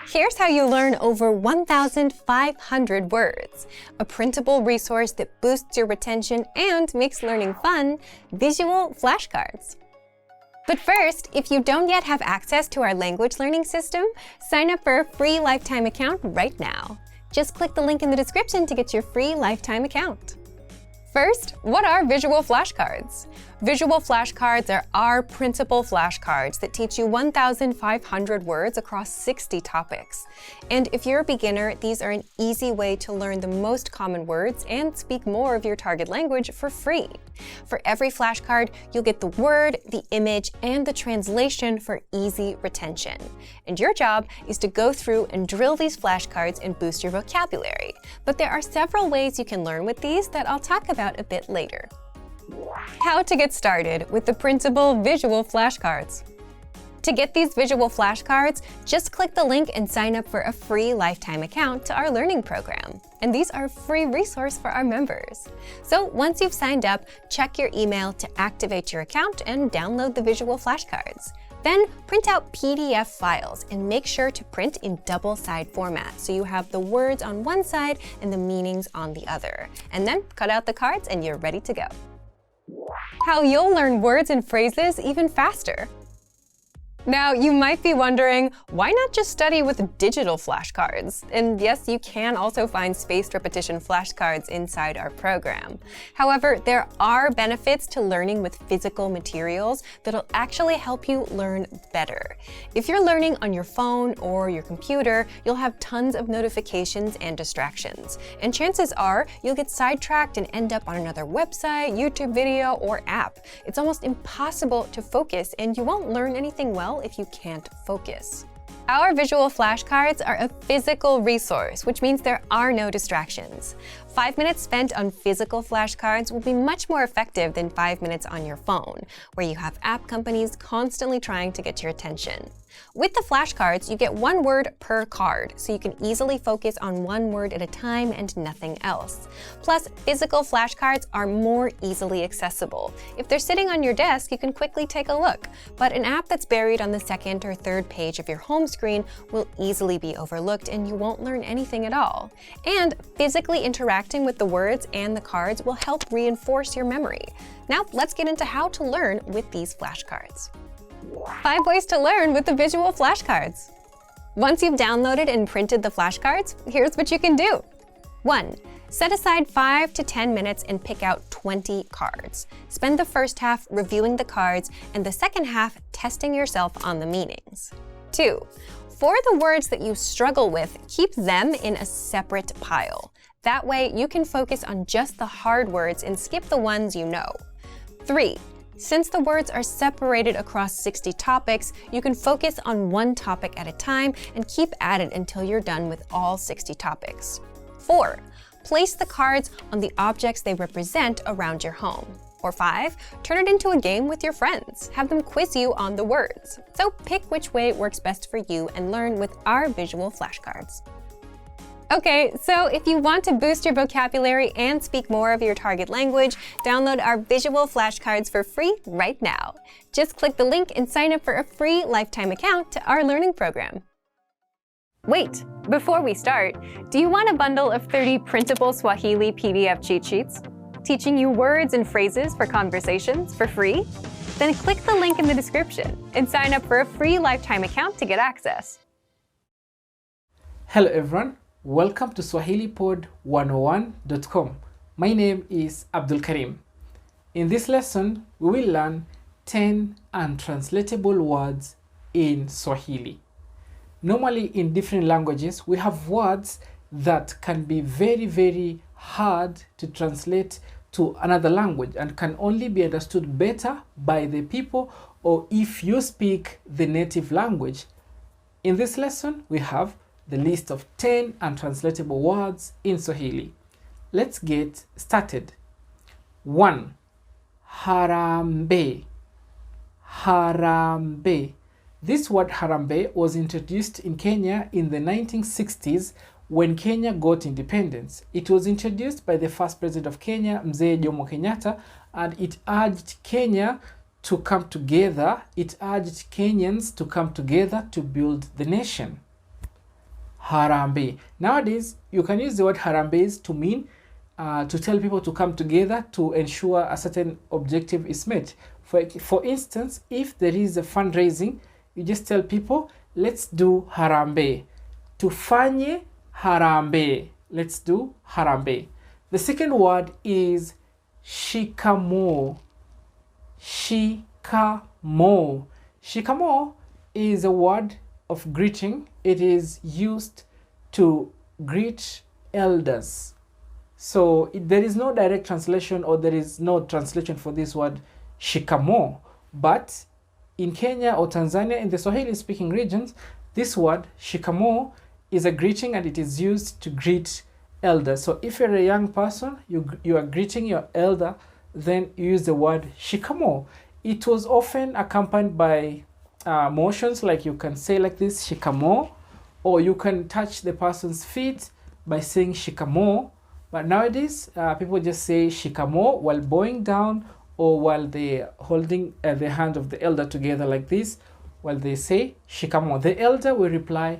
Here's how you learn over 1,500 words, a printable resource that boosts your retention and makes learning fun, visual flashcards. But first, if you don't yet have access to our language learning system, sign up for a free lifetime account right now. Just click the link in the description to get your free lifetime account. First, what are visual flashcards? Visual flashcards are our printable flashcards that teach you 1,500 words across 60 topics. And if you're a beginner, these are an easy way to learn the most common words and speak more of your target language for free. For every flashcard, you'll get the word, the image, and the translation for easy retention. And your job is to go through and drill these flashcards and boost your vocabulary. But there are several ways you can learn with these that I'll talk about a bit later. How to get started with the printable visual flashcards. To get these visual flashcards, just click the link and sign up for a free lifetime account to our learning program. And these are a free resource for our members. So once you've signed up, check your email to activate your account and download the visual flashcards. Then print out PDF files and make sure to print in double-side format so you have the words on one side and the meanings on the other. And then cut out the cards and you're ready to go. How you'll learn words and phrases even faster. Now, you might be wondering, why not just study with digital flashcards? And yes, you can also find spaced repetition flashcards inside our program. However, there are benefits to learning with physical materials that'll actually help you learn better. If you're learning on your phone or your computer, you'll have tons of notifications and distractions. And chances are you'll get sidetracked and end up on another website, YouTube video, or app. It's almost impossible to focus, and you won't learn anything well if you can't focus. Our visual flashcards are a physical resource, which means there are no distractions. 5 minutes spent on physical flashcards will be much more effective than 5 minutes on your phone, where you have app companies constantly trying to get your attention. With the flashcards, you get one word per card, so you can easily focus on one word at a time and nothing else. Plus, physical flashcards are more easily accessible. If they're sitting on your desk, you can quickly take a look, but an app that's buried on the second or third page of your home screen will easily be overlooked and you won't learn anything at all. And physically interacting with the words and the cards will help reinforce your memory. Now, let's get into how to learn with these flashcards. 5 ways to learn with the visual flashcards. Once you've downloaded and printed the flashcards, here's what you can do. 1. Set aside 5 to 10 minutes and pick out 20 cards. Spend the first half reviewing the cards and the second half testing yourself on the meanings. 2. For the words that you struggle with, keep them in a separate pile. That way, you can focus on just the hard words and skip the ones you know. 3. Since the words are separated across 60 topics, you can focus on one topic at a time and keep at it until you're done with all 60 topics. 4. Place the cards on the objects they represent around your home. Or 5. Turn it into a game with your friends. Have them quiz you on the words. So pick which way works best for you and learn with our visual flashcards. Okay, so if you want to boost your vocabulary and speak more of your target language, download our visual flashcards for free right now. Just click the link and sign up for a free lifetime account to our learning program. Wait, before we start, do you want a bundle of 30 printable Swahili PDF cheat sheets, teaching you words and phrases for conversations for free? Then click the link in the description and sign up for a free lifetime account to get access. Hello everyone. Welcome to SwahiliPod101.com. My name is Abdul Karim. In this lesson, we will learn 10 untranslatable words in Swahili. Normally in different languages, we have words that can be very hard to translate to another language and can only be understood better by the people or if you speak the native language. In this lesson, we have the list of 10 untranslatable words in Swahili. Let's get started. 1. Harambe. Harambe. This word harambe was introduced in Kenya in the 1960s when Kenya got independence. It was introduced by the first president of Kenya, Mzee Jomo Kenyatta, and it urged Kenya to come together. It urged Kenyans to come together to build the nation. Harambe. Nowadays, you can use the word harambe to mean to tell people to come together to ensure a certain objective is met. For instance, if there is a fundraising, you just tell people, let's do harambe. Tufanye harambe. Let's do harambe. The second word is shikamo. Shikamo. Shikamo is a word of greeting. It is used to greet elders. So there is no direct translation, or there is no translation for this word shikamo. But in Kenya or Tanzania, in the Swahili speaking regions, this word shikamo is a greeting, and it is used to greet elders. So if you're a young person, you are greeting your elder, then you use the word shikamo. It was often accompanied by motions, like you can say like this, shikamo, or you can touch the person's feet by saying shikamo. But nowadays, people just say shikamo while bowing down, or while they're holding the hand of the elder together like this, while they say shikamo. The elder will reply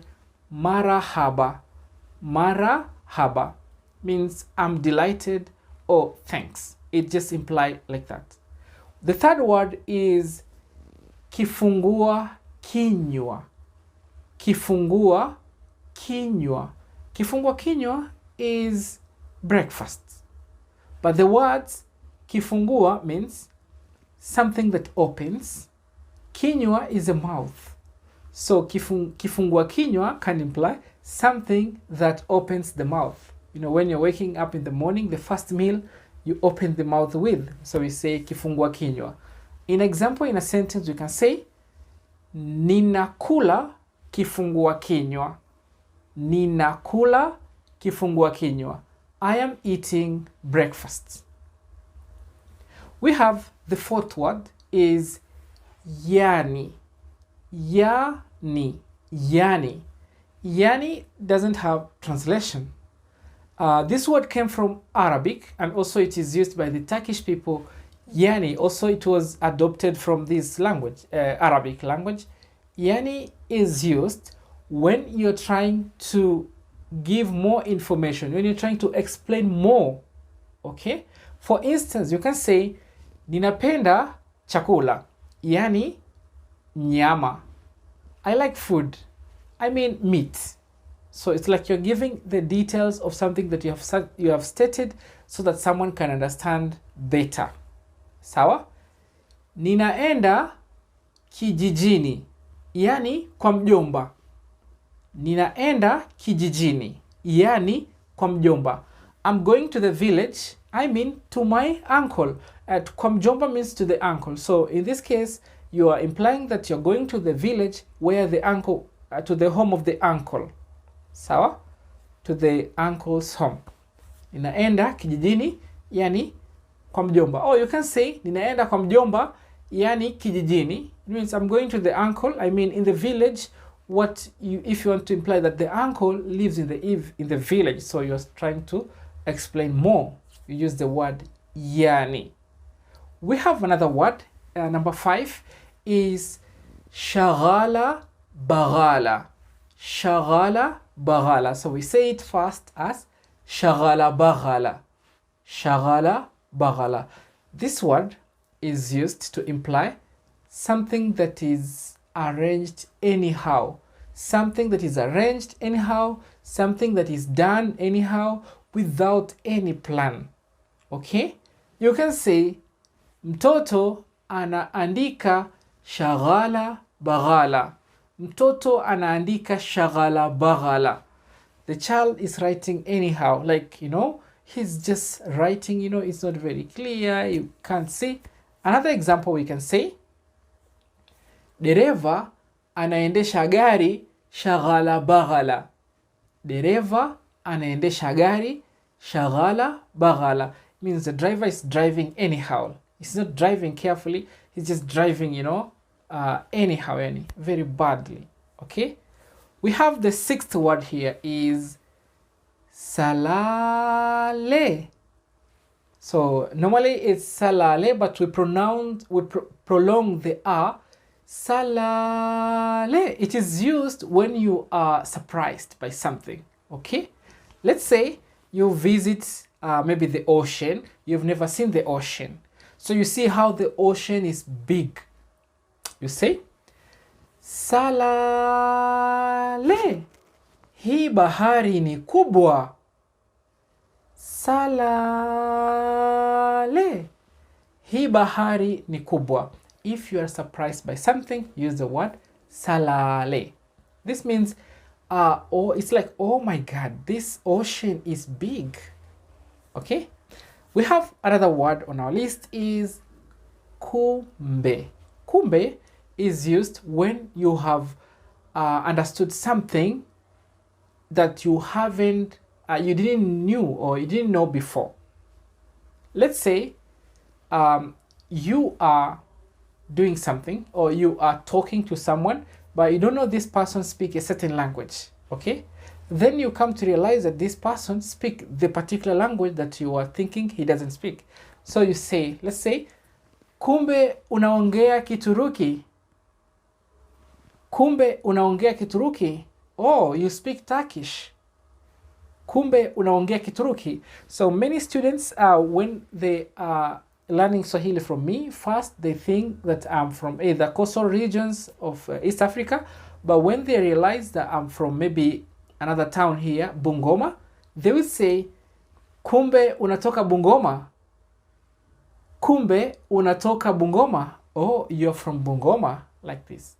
marahaba. Marahaba means I'm delighted or thanks. It just implies like that. The third word is kifungua kinywa. Kifungua kinywa. Kifungua kinywa is breakfast. But the words kifungua means something that opens. Kinywa is a mouth. So kifungua kinywa can imply something that opens the mouth. You know, when you're waking up in the morning, the first meal you open the mouth with. So we say kifungua kinywa. In example, in a sentence, you can say ninakula kifungua kinywa. Ninakula kifungua kinywa. I am eating breakfast. We have the fourth word is yani. Yani. Yani. Yani doesn't have translation. This word came from Arabic, and also it is used by the Turkish people. Yani, also it was adopted from this language, Arabic language. Yani is used when you're trying to give more information, when you're trying to explain more. Okay? For instance, you can say, ninapenda chakula. Yani, nyama. I like food. I mean meat. So it's like you're giving the details of something that you have stated so that someone can understand better. Sawa? Ninaenda kijijini. Yani kwa mjomba. Ninaenda kijijini. Yani kwa mjomba. I'm going to the village. I mean to my uncle. Kwa mjomba means to the uncle. So in this case, you are implying that you're going to the village where the uncle, to the home of the uncle. Sawa? To the uncle's home. Ninaenda kijijini, yani kwa mjomba. Or you can say, ninaenda kwa mjomba, yani kijijini. It means I'm going to the uncle, I mean in the village. If you want to imply that the uncle lives in the village, so you're trying to explain more, you use the word yani. We have another word, number 5, is shaghala baghala. Shaghala baghala. So we say it first as shaghala baghala. Shaghala baghala. This word is used to imply something that is arranged anyhow. Something that is arranged anyhow. Something that is done anyhow without any plan. Okay? You can say, mtoto anaandika shaghala baghala. Mtoto anaandika shaghala baghala. The child is writing anyhow. Like, he's just writing, it's not very clear. You can't see. Another example we can say, dereva anaendesha gari shaghala baghala. Dereva anaendesha gari shaghala baghala. Means the driver is driving anyhow. He's not driving carefully. He's just driving, anyhow, very badly. Okay? We have the 6th word here is salale. So normally it's salale, but we prolong the R Salale. It is used when you are surprised by something. Okay? Let's say you visit maybe the ocean. You've never seen the ocean. So you see how the ocean is big. You say, Salale. Hii bahari ni kubwa. Salale. Hii bahari ni kubwa. If you are surprised by something, use the word salale. This means, it's like, oh my God, this ocean is big. Okay? We have another word on our list is kumbe. Kumbe is used when you have understood something that you haven't, you didn't knew or you didn't know before. Let's say you are doing something or you are talking to someone, but you don't know this person speak a certain language. Okay? Then you come to realize that this person speak the particular language that you are thinking he doesn't speak. So you say, let's say, kumbe unaongea Kituruki. Kumbe unaongea Kituruki. Oh, you speak Turkish. Kumbe unaongea Kituruki. So many students, when they are learning Swahili from me, first they think that I'm from either coastal regions of East Africa, but when they realize that I'm from maybe another town here, Bungoma, they will say, kumbe unatoka Bungoma. Kumbe unatoka Bungoma. Oh, you're from Bungoma, like this.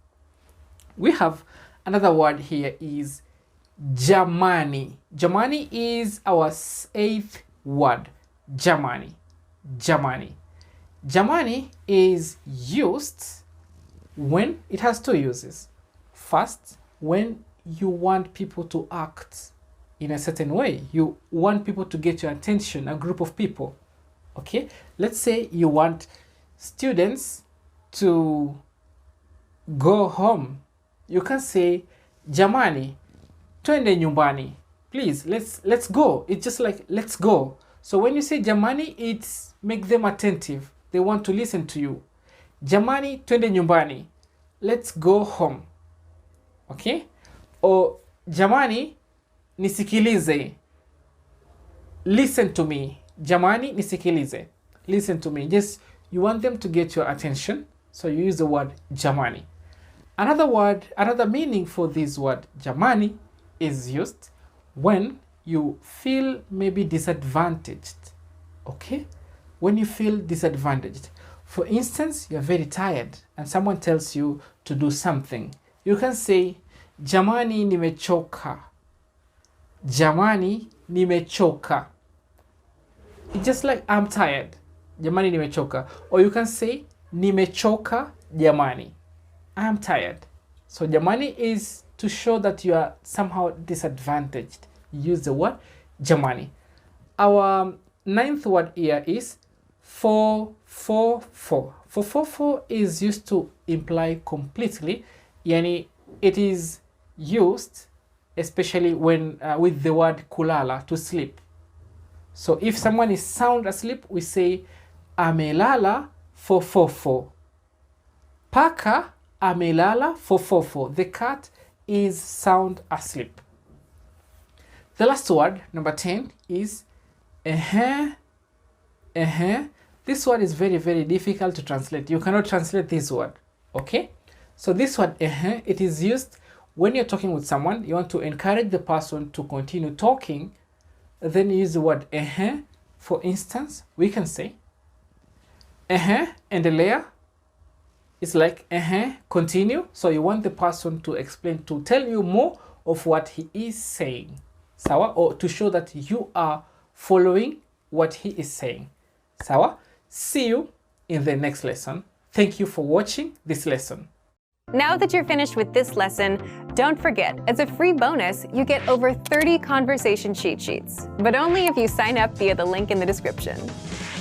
We have another word here is jamani. Jamani is our 8th word. Jamani. Jamani. Jamani is used when it has two uses. First, when you want people to act in a certain way. You want people to get your attention, a group of people. Okay? Let's say you want students to go home. You can say, jamani, twende nyumbani. Please, let's go. It's just like, let's go. So when you say jamani, it's make them attentive. They want to listen to you. Jamani, twende nyumbani. Let's go home. Okay? Or jamani, nisikilize. Listen to me. Jamani, nisikilize. Listen to me. Just, you want them to get your attention. So you use the word jamani. Another word, another meaning for this word jamani is used when you feel maybe disadvantaged. Okay? When you feel disadvantaged. For instance, you're very tired and someone tells you to do something. You can say, jamani nimechoka. Jamani nimechoka. It's just like, I'm tired. Jamani nimechoka. Or you can say, nimechoka jamani. I am tired. So jamani is to show that you are somehow disadvantaged. Use the word jamani. Our 9th word here is 444. 444 is used to imply completely. Yani it is used especially when with the word kulala, to sleep. So if someone is sound asleep, we say amelala 444. Paka amelala 444. The cat is sound asleep. The last word, number 10, is This word is very, very difficult to translate. You cannot translate this word. Okay? So this word, it is used when you're talking with someone. You want to encourage the person to continue talking. Then you use the word For instance, we can say endelea. It's like continue. So you want the person to explain, to tell you more of what he is saying. Sawa? Or to show that you are following what he is saying. Sawa? See you in the next lesson. Thank you for watching this lesson. Now that you're finished with this lesson, don't forget, as a free bonus, you get over 30 conversation cheat sheets, but only if you sign up via the link in the description.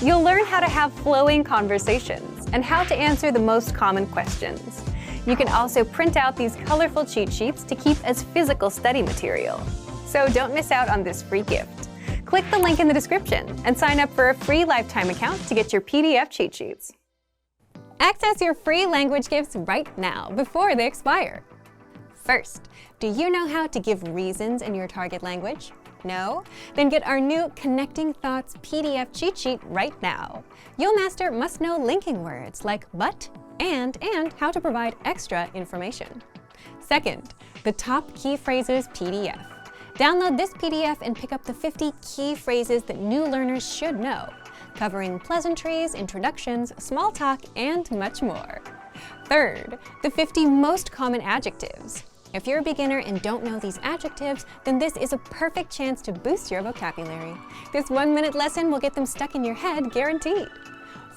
You'll learn how to have flowing conversations and how to answer the most common questions. You can also print out these colorful cheat sheets to keep as physical study material. So don't miss out on this free gift. Click the link in the description and sign up for a free lifetime account to get your PDF cheat sheets. Access your free language gifts right now before they expire. First, do you know how to give reasons in your target language? No? Then get our new Connecting Thoughts PDF cheat sheet right now. You'll master must-know linking words like but, and how to provide extra information. Second, the Top Key Phrases PDF. Download this PDF and pick up the 50 key phrases that new learners should know, covering pleasantries, introductions, small talk, and much more. Third, the 50 most common adjectives. If you're a beginner and don't know these adjectives, then this is a perfect chance to boost your vocabulary. This 1-minute lesson will get them stuck in your head, guaranteed.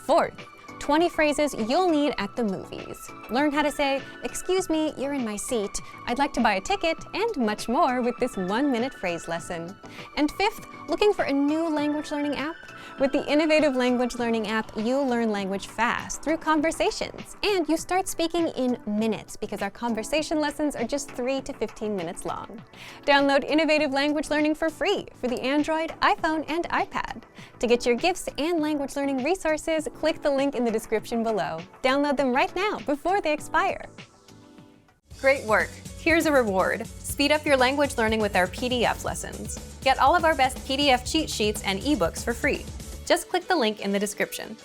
Fourth, 20 phrases you'll need at the movies. Learn how to say, "Excuse me, you're in my seat. I'd like to buy a ticket," and much more with this 1-minute phrase lesson. And fifth, looking for a new language learning app? With the innovative language learning app, you'll learn language fast through conversations, and you start speaking in minutes because our conversation lessons are just 3 to 15 minutes long. Download innovative language learning for free for the Android, iPhone, and iPad. To get your gifts and language learning resources, click the link in the description below. Download them right now before they expire. Great work! Here's a reward. Speed up your language learning with our PDF lessons. Get all of our best PDF cheat sheets and ebooks for free. Just click the link in the description.